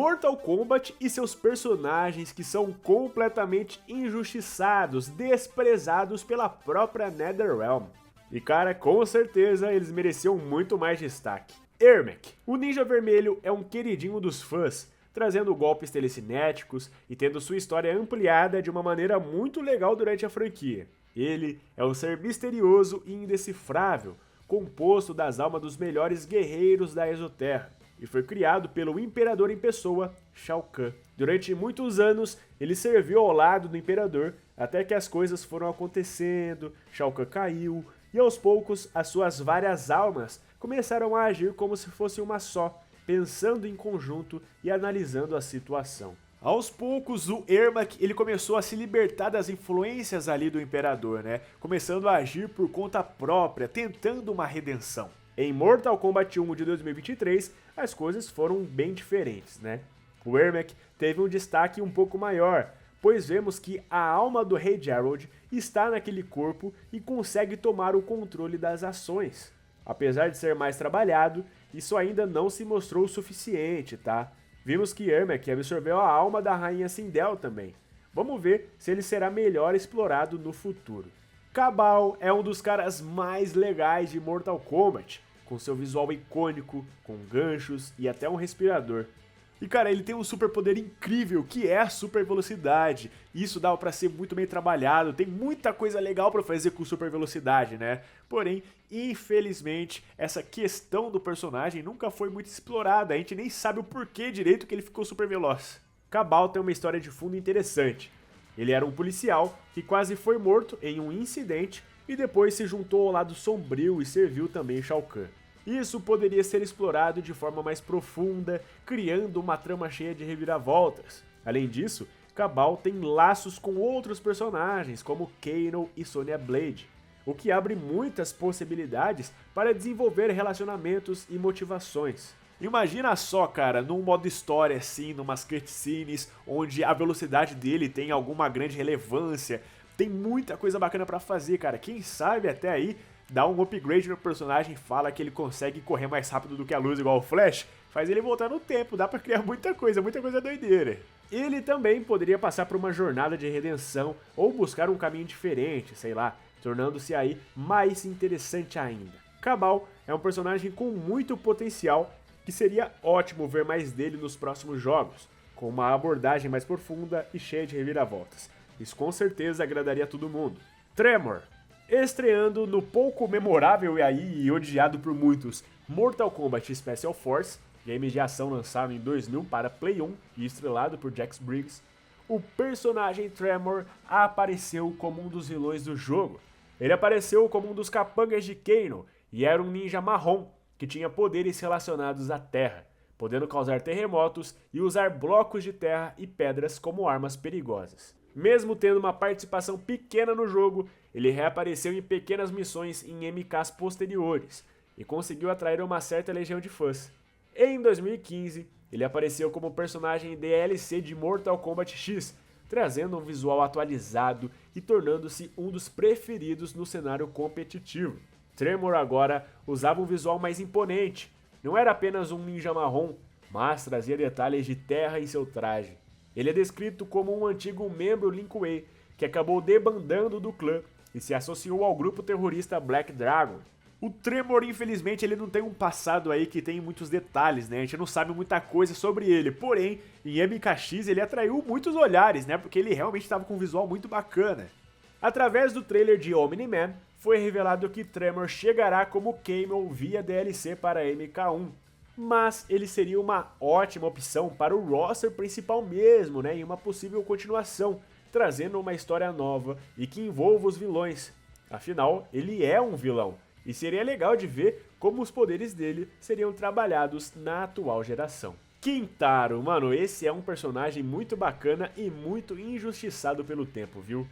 Mortal Kombat e seus personagens que são completamente injustiçados, desprezados pela própria NetherRealm. E cara, com certeza eles mereciam muito mais destaque. Ermac, o Ninja Vermelho é um queridinho dos fãs, trazendo golpes telecinéticos e tendo sua história ampliada de uma maneira muito legal durante a franquia. Ele é um ser misterioso e indecifrável, composto das almas dos melhores guerreiros da Exoterra, e foi criado pelo Imperador em pessoa, Shao Kahn. Durante muitos anos, ele serviu ao lado do Imperador, até que as coisas foram acontecendo, Shao Kahn caiu, e aos poucos as suas várias almas começaram a agir como se fosse uma só, pensando em conjunto e analisando a situação. Aos poucos, o Ermac ele começou a se libertar das influências ali do Imperador, né? Começando a agir por conta própria, tentando uma redenção. Em Mortal Kombat 1 de 2023, as coisas foram bem diferentes, né? O Ermac teve um destaque um pouco maior, pois vemos que a alma do Rei Gerald está naquele corpo e consegue tomar o controle das ações. Apesar de ser mais trabalhado, isso ainda não se mostrou o suficiente, tá? Vimos que Ermac absorveu a alma da Rainha Sindel também. Vamos ver se ele será melhor explorado no futuro. Kabal é um dos caras mais legais de Mortal Kombat, com seu visual icônico, com ganchos e até um respirador. E cara, ele tem um superpoder incrível, que é a super velocidade. Isso dá pra ser muito bem trabalhado, tem muita coisa legal pra fazer com super velocidade, né? Porém, infelizmente, essa questão do personagem nunca foi muito explorada, a gente nem sabe o porquê direito que ele ficou super veloz. Kabal tem uma história de fundo interessante. Ele era um policial que quase foi morto em um incidente e depois se juntou ao lado sombrio e serviu também Shao Kahn. Isso poderia ser explorado de forma mais profunda, criando uma trama cheia de reviravoltas. Além disso, Kabal tem laços com outros personagens, como Kano e Sonya Blade, o que abre muitas possibilidades para desenvolver relacionamentos e motivações. Imagina só, cara, num modo história assim, numas cutscenes, onde a velocidade dele tem alguma grande relevância, tem muita coisa bacana pra fazer, cara. Quem sabe até aí dá um upgrade no personagem, fala que ele consegue correr mais rápido do que a luz igual o Flash, faz ele voltar no tempo, dá pra criar muita coisa doideira. Ele também poderia passar por uma jornada de redenção ou buscar um caminho diferente, sei lá, tornando-se aí mais interessante ainda. Kabal é um personagem com muito potencial que seria ótimo ver mais dele nos próximos jogos, com uma abordagem mais profunda e cheia de reviravoltas. Isso com certeza agradaria a todo mundo. Tremor. Estreando no pouco memorável e odiado por muitos Mortal Kombat Special Force, game de ação lançado em 2000 para Play 1 e estrelado por Jax Briggs, o personagem Tremor apareceu como um dos vilões do jogo. Ele apareceu como um dos capangas de Kano e era um ninja marrom que tinha poderes relacionados à terra, podendo causar terremotos e usar blocos de terra e pedras como armas perigosas. Mesmo tendo uma participação pequena no jogo, ele reapareceu em pequenas missões em MKs posteriores e conseguiu atrair uma certa legião de fãs. Em 2015, ele apareceu como personagem DLC de Mortal Kombat X, trazendo um visual atualizado e tornando-se um dos preferidos no cenário competitivo. Tremor agora usava um visual mais imponente, não era apenas um ninja marrom, mas trazia detalhes de terra em seu traje. Ele é descrito como um antigo membro Lin Kuei, que acabou debandando do clã e se associou ao grupo terrorista Black Dragon. O Tremor, infelizmente, ele não tem um passado aí que tem muitos detalhes, né? A gente não sabe muita coisa sobre ele, porém, em MKX ele atraiu muitos olhares, né? Porque ele realmente estava com um visual muito bacana. Através do trailer de Omni-Man, foi revelado que Tremor chegará como Kano via DLC para MK1. Mas ele seria uma ótima opção para o roster principal mesmo, né, em uma possível continuação, trazendo uma história nova e que envolva os vilões. Afinal, ele é um vilão, e seria legal de ver como os poderes dele seriam trabalhados na atual geração. Kintaro, mano, esse é um personagem muito bacana e muito injustiçado pelo tempo, viu?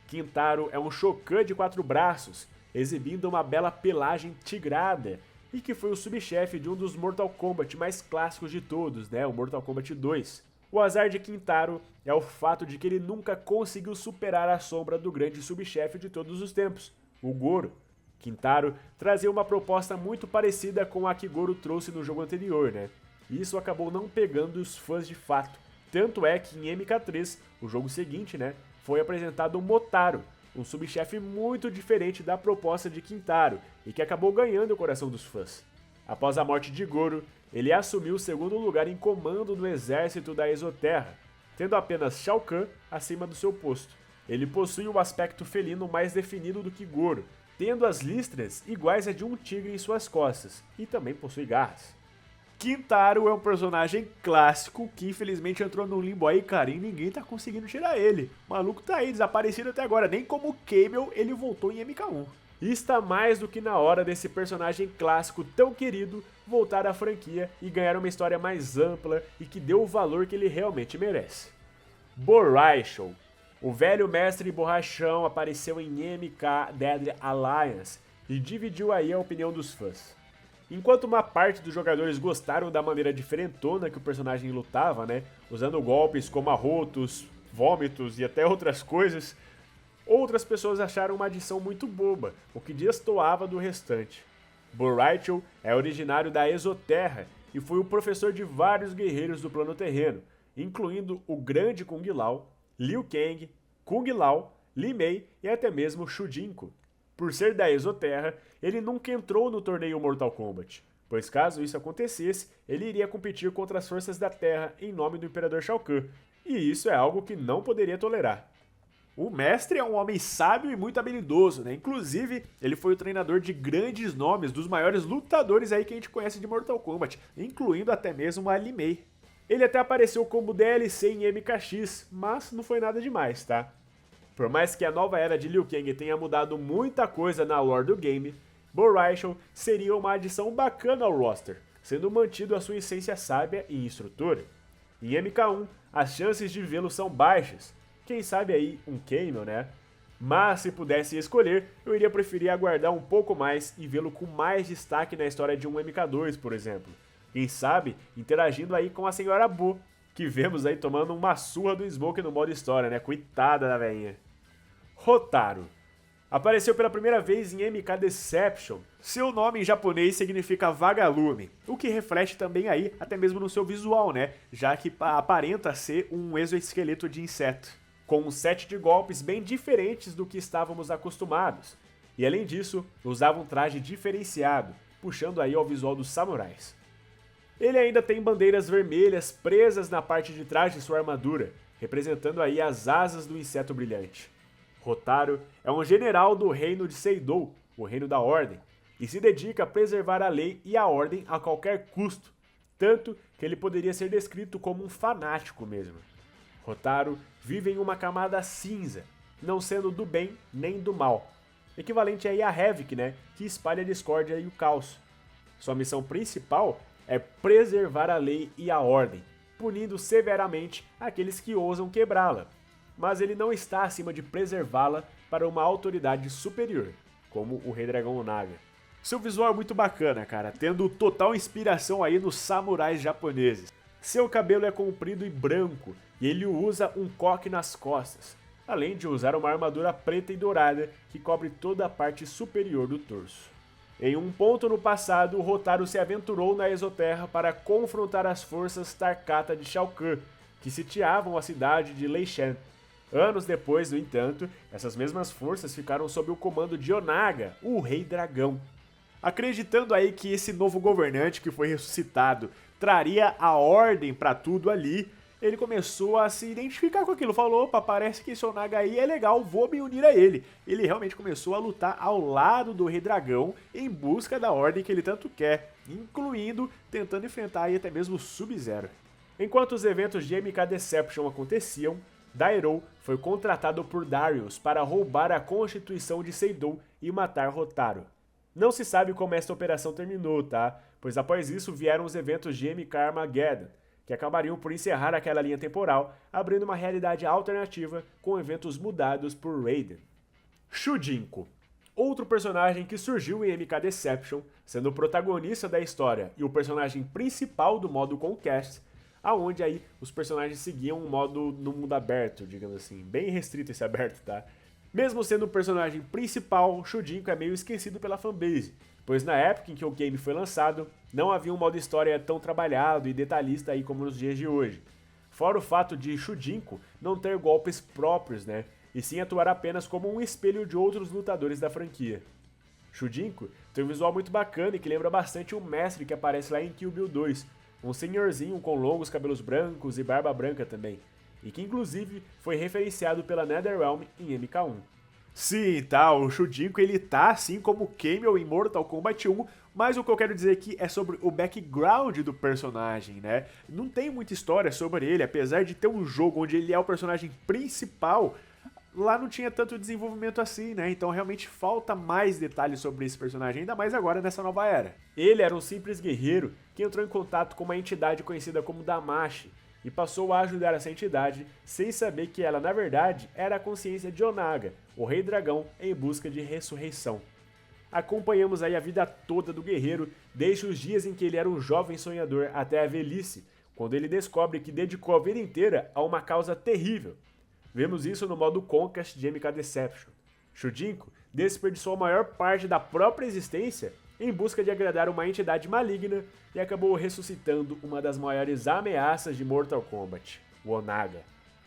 Kintaro é um Shokan de 4 braços, exibindo uma bela pelagem tigrada, e que foi o subchefe de um dos Mortal Kombat mais clássicos de todos, né, o Mortal Kombat 2. O azar de Kintaro é o fato de que ele nunca conseguiu superar a sombra do grande subchefe de todos os tempos, o Goro. Kintaro trazia uma proposta muito parecida com a que Goro trouxe no jogo anterior, né? e isso acabou não pegando os fãs de fato. Tanto é que em MK3, o jogo seguinte, né, foi apresentado o Motaro, um subchefe muito diferente da proposta de Quintaro e que acabou ganhando o coração dos fãs. Após a morte de Goro, ele assumiu o segundo lugar em comando no exército da Exoterra, tendo apenas Shao Kahn acima do seu posto. Ele possui um aspecto felino mais definido do que Goro, tendo as listras iguais a de um tigre em suas costas, e também possui garras. Quintaro é um personagem clássico que infelizmente entrou no limbo aí, cara, e ninguém tá conseguindo tirar ele. O maluco tá aí, desaparecido até agora, nem como Camel ele voltou em MK1. E está mais do que na hora desse personagem clássico tão querido voltar à franquia e ganhar uma história mais ampla e que dê o valor que ele realmente merece. Borrachel. O velho mestre borrachão apareceu em MK Deadly Alliance e dividiu aí a opinião dos fãs. Enquanto uma parte dos jogadores gostaram da maneira diferentona que o personagem lutava, né, usando golpes como arrotos, vômitos e até outras coisas, outras pessoas acharam uma adição muito boba, o que destoava do restante. Borrachel é originário da Exoterra e foi o professor de vários guerreiros do plano terreno, incluindo o grande Kung Lao, Liu Kang, Kung Lao, Li Mei e até mesmo Shu Jinko. Por ser da Exoterra, ele nunca entrou no torneio Mortal Kombat, pois caso isso acontecesse, ele iria competir contra as forças da Terra em nome do Imperador Shao Kahn, e isso é algo que não poderia tolerar. O mestre é um homem sábio e muito habilidoso, né? Inclusive, ele foi o treinador de grandes nomes, dos maiores lutadores aí que a gente conhece de Mortal Kombat, incluindo até mesmo a Li Mei. Ele até apareceu como DLC em MKX, mas não foi nada demais, tá? Por mais que a nova era de Liu Kang tenha mudado muita coisa na lore do game, Borrachel seria uma adição bacana ao roster, sendo mantido a sua essência sábia e instrutora. Em MK1, as chances de vê-lo são baixas, quem sabe aí um Camel, né? Mas se pudesse escolher, eu iria preferir aguardar um pouco mais e vê-lo com mais destaque na história de um MK2, por exemplo. Quem sabe interagindo aí com a Senhora Bo, que vemos aí tomando uma surra do Smoke no modo história, né? Coitada da velhinha. Hotaru. Apareceu pela primeira vez em MK Deception. Seu nome em japonês significa vagalume, o que reflete também aí até mesmo no seu visual, né? Já que aparenta ser um exoesqueleto de inseto, com um set de golpes bem diferentes do que estávamos acostumados. E além disso, usava um traje diferenciado, puxando aí ao visual dos samurais. Ele ainda tem bandeiras vermelhas presas na parte de trás de sua armadura, representando aí as asas do inseto brilhante. Hotaru é um general do reino de Seidou, o reino da ordem, e se dedica a preservar a lei e a ordem a qualquer custo, tanto que ele poderia ser descrito como um fanático mesmo. Hotaru vive em uma camada cinza, não sendo do bem nem do mal, equivalente aí a Havoc, né, que espalha a discórdia e o caos. Sua missão principal é preservar a lei e a ordem, punindo severamente aqueles que ousam quebrá-la. Mas ele não está acima de preservá-la para uma autoridade superior, como o Rei Dragão Naga. Seu visual é muito bacana, cara, tendo total inspiração aí nos samurais japoneses. Seu cabelo é comprido e branco, e ele usa um coque nas costas, além de usar uma armadura preta e dourada que cobre toda a parte superior do torso. Em um ponto no passado, Hotaru se aventurou na Exoterra para confrontar as forças Tarkata de Shao Kahn, que sitiavam a cidade de Lei Shan. Anos depois, no entanto, essas mesmas forças ficaram sob o comando de Onaga, o Rei Dragão. Acreditando aí que esse novo governante que foi ressuscitado traria a ordem pra tudo ali, ele começou a se identificar com aquilo, falou, opa, parece que esse Onaga aí é legal, vou me unir a ele. Ele realmente começou a lutar ao lado do Rei Dragão em busca da ordem que ele tanto quer, incluindo tentando enfrentar aí até mesmo o Sub-Zero. Enquanto os eventos de MK Deception aconteciam, Dairou foi contratado por Darius para roubar a Constituição de Seidou e matar Hotaru. Não se sabe como esta operação terminou, tá? Pois após isso vieram os eventos de MK Armageddon, que acabariam por encerrar aquela linha temporal, abrindo uma realidade alternativa com eventos mudados por Raiden. Shu Jinko. Outro personagem que surgiu em MK Deception, sendo o protagonista da história e o personagem principal do modo Conquest, aonde aí os personagens seguiam um modo no mundo aberto, digamos assim, bem restrito esse aberto, tá? Mesmo sendo o personagem principal, Shu Jinko é meio esquecido pela fanbase, pois na época em que o game foi lançado, não havia um modo história tão trabalhado e detalhista aí como nos dias de hoje. Fora o fato de Shujinko não ter golpes próprios, né? E sim atuar apenas como um espelho de outros lutadores da franquia. Shujinko tem um visual muito bacana e que lembra bastante o mestre que aparece lá em Kill Bill 2, um senhorzinho com longos cabelos brancos e barba branca também, e que inclusive foi referenciado pela NetherRealm em MK1. Sim, tá, o Shujinko ele tá assim como Camel em Mortal Kombat 1, mas o que eu quero dizer aqui é sobre o background do personagem, né? Não tem muita história sobre ele, apesar de ter um jogo onde ele é o personagem principal, lá não tinha tanto desenvolvimento assim, né? Então realmente falta mais detalhes sobre esse personagem, ainda mais agora nessa nova era. Ele era um simples guerreiro que entrou em contato com uma entidade conhecida como Damashi, e passou a ajudar essa entidade sem saber que ela, na verdade, era a consciência de Onaga, o Rei Dragão, em busca de ressurreição. Acompanhamos aí a vida toda do guerreiro, desde os dias em que ele era um jovem sonhador até a velhice, quando ele descobre que dedicou a vida inteira a uma causa terrível. Vemos isso no modo Conquest de MK Deception. Shujinko desperdiçou a maior parte da própria existência em busca de agradar uma entidade maligna e acabou ressuscitando uma das maiores ameaças de Mortal Kombat, o Onaga.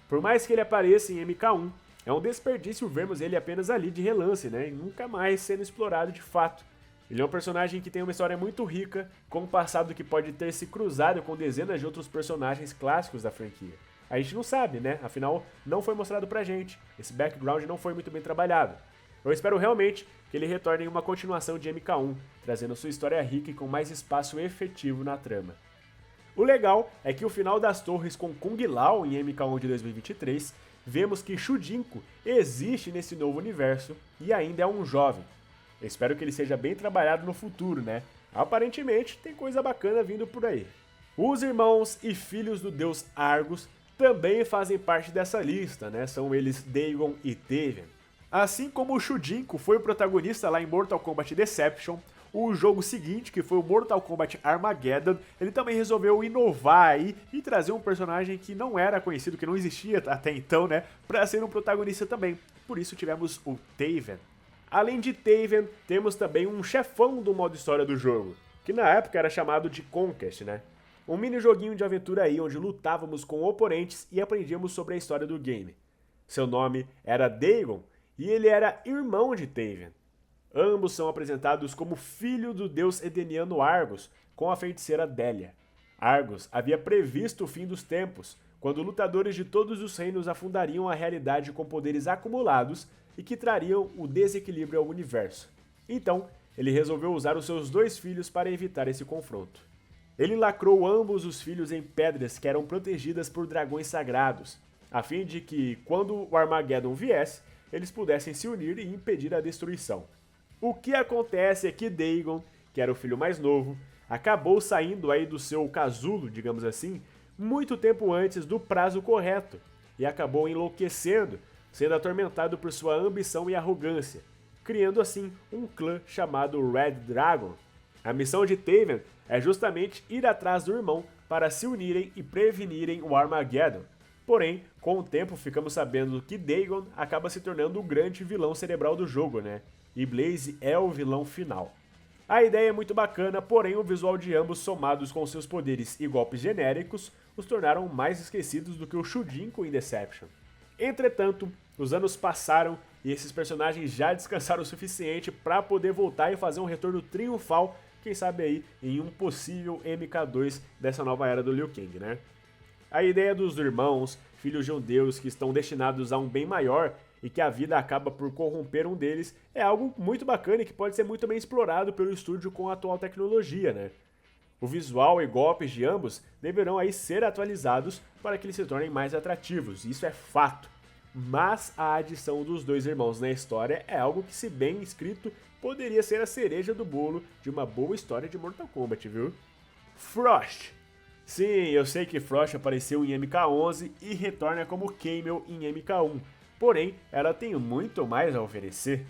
Por mais que ele apareça em MK1, é um desperdício vermos ele apenas ali de relance, né, e nunca mais sendo explorado de fato. Ele é um personagem que tem uma história muito rica, com um passado que pode ter se cruzado com dezenas de outros personagens clássicos da franquia. A gente não sabe, né, afinal não foi mostrado pra gente, esse background não foi muito bem trabalhado. Eu espero realmente que ele retorne em uma continuação de MK1, trazendo sua história rica e com mais espaço efetivo na trama. O legal é que o final das torres com Kung Lao em MK1 de 2023, vemos que Shujinko existe nesse novo universo e ainda é um jovem. Eu espero que ele seja bem trabalhado no futuro, né? Aparentemente tem coisa bacana vindo por aí. Os irmãos e filhos do deus Argus também fazem parte dessa lista, né? São eles Dagon e Taven. Assim como o Shujinko foi o protagonista lá em Mortal Kombat Deception, o jogo seguinte, que foi o Mortal Kombat Armageddon, ele também resolveu inovar aí e trazer um personagem que não era conhecido, que não existia até então, né, pra ser um protagonista também. Por isso tivemos o Taven. Além de Taven, temos também um chefão do modo história do jogo, que na época era chamado de Conquest, né? Um mini joguinho de aventura aí onde lutávamos com oponentes e aprendíamos sobre a história do game. Seu nome era Dagon, e ele era irmão de Taven. Ambos são apresentados como filho do deus edeniano Argus, com a feiticeira Delia. Argus havia previsto o fim dos tempos, quando lutadores de todos os reinos afundariam a realidade com poderes acumulados e que trariam o desequilíbrio ao universo. Então, ele resolveu usar os seus dois filhos para evitar esse confronto. Ele lacrou ambos os filhos em pedras que eram protegidas por dragões sagrados, a fim de que, quando o Armageddon viesse, eles pudessem se unir e impedir a destruição. O que acontece é que Dagon, que era o filho mais novo, acabou saindo aí do seu casulo, digamos assim, muito tempo antes do prazo correto, e acabou enlouquecendo, sendo atormentado por sua ambição e arrogância, criando assim um clã chamado Red Dragon. A missão de Taven é justamente ir atrás do irmão para se unirem e prevenirem o Armageddon. Porém, com o tempo ficamos sabendo que Dagon acaba se tornando o grande vilão cerebral do jogo, né? E Blaze é o vilão final. A ideia é muito bacana, porém o visual de ambos somados com seus poderes e golpes genéricos os tornaram mais esquecidos do que o Shujinko em Deception. Entretanto, os anos passaram e esses personagens já descansaram o suficiente para poder voltar e fazer um retorno triunfal, quem sabe aí em um possível MK2 dessa nova era do Liu Kang, né? A ideia dos irmãos, filhos de um deus que estão destinados a um bem maior e que a vida acaba por corromper um deles é algo muito bacana e que pode ser muito bem explorado pelo estúdio com a atual tecnologia, né? O visual e golpes de ambos deverão aí ser atualizados para que eles se tornem mais atrativos, isso é fato. Mas a adição dos dois irmãos na história é algo que, se bem escrito, poderia ser a cereja do bolo de uma boa história de Mortal Kombat, viu? Frost. Sim, eu sei que Frost apareceu em MK11 e retorna como Camel em MK1, porém ela tem muito mais a oferecer.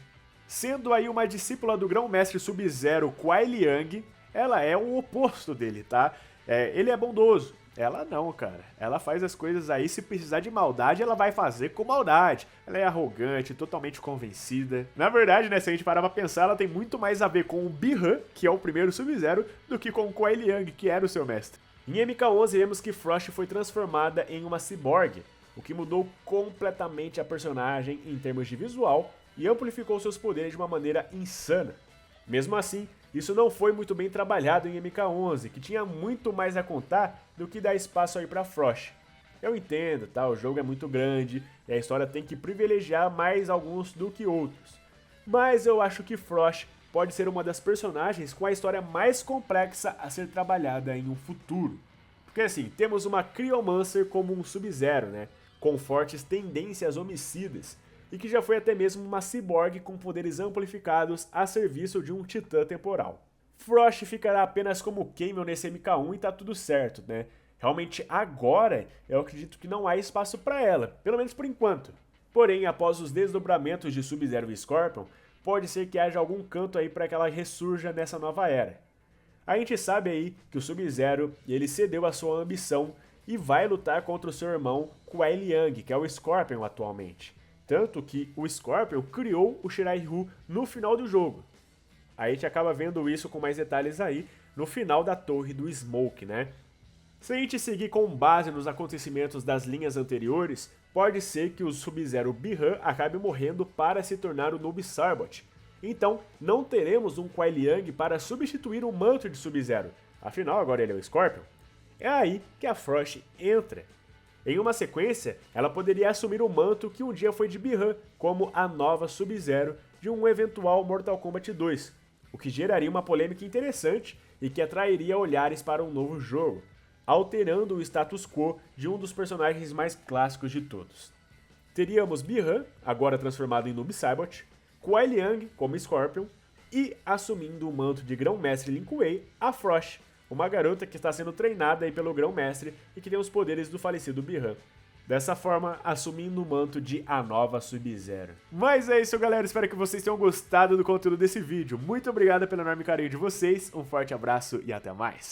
Sendo aí uma discípula do grão-mestre Sub-Zero Kuai Liang, ela é o oposto dele, tá? Ele é bondoso, Ela não, cara. Ela faz as coisas aí, se precisar de maldade, ela vai fazer com maldade. Ela é arrogante, totalmente convencida. Na verdade, né, se a gente parar pra pensar, ela tem muito mais a ver com o Bi-Han, que é o primeiro Sub-Zero, do que com o Kuai Liang, que era o seu mestre. Em MK11, vemos que Frost foi transformada em uma ciborgue, o que mudou completamente a personagem em termos de visual e amplificou seus poderes de uma maneira insana. Mesmo assim, isso não foi muito bem trabalhado em MK11, que tinha muito mais a contar do que dar espaço aí pra Frost. Eu entendo, tá? O jogo é muito grande e a história tem que privilegiar mais alguns do que outros. Mas eu acho que Frost pode ser uma das personagens com a história mais complexa a ser trabalhada em um futuro. Porque assim, temos uma Cryomancer como um Sub-Zero, né? Com fortes tendências homicidas, e que já foi até mesmo uma ciborgue com poderes amplificados a serviço de um titã temporal. Frost ficará apenas como Camel nesse MK1 e tá tudo certo, né? Realmente agora eu acredito que não há espaço para ela, pelo menos por enquanto. Porém, após os desdobramentos de Sub-Zero e Scorpion, pode ser que haja algum canto aí para que ela ressurja nessa nova era. A gente sabe aí que o Sub-Zero ele cedeu a sua ambição e vai lutar contra o seu irmão Kuai Liang, que é o Scorpion atualmente. Tanto que o Scorpion criou o Shirai Ryu no final do jogo. A gente acaba vendo isso com mais detalhes aí no final da torre do Smoke, né? Se a gente seguir com base nos acontecimentos das linhas anteriores, pode ser que o Sub-Zero Bi-Han acabe morrendo para se tornar o Noob Saibot. Então, não teremos um Kuai Liang para substituir o manto de Sub-Zero, afinal agora ele é o Scorpion. É aí que a Frost entra. Em uma sequência, ela poderia assumir o manto que um dia foi de Bi-Han, como a nova Sub-Zero de um eventual Mortal Kombat 2, o que geraria uma polêmica interessante e que atrairia olhares para um novo jogo, alterando o status quo de um dos personagens mais clássicos de todos. Teríamos Bi-Han, agora transformado em Noob Saibot, Kuai Liang como Scorpion e, assumindo o manto de Grão-Mestre Lin Kuei, a Frost, uma garota que está sendo treinada aí pelo Grão-Mestre e que tem os poderes do falecido Bi-Han. Dessa forma, assumindo o manto de a nova Sub-Zero. Mas é isso, galera. Espero que vocês tenham gostado do conteúdo desse vídeo. Muito obrigado pelo enorme carinho de vocês, um forte abraço e até mais.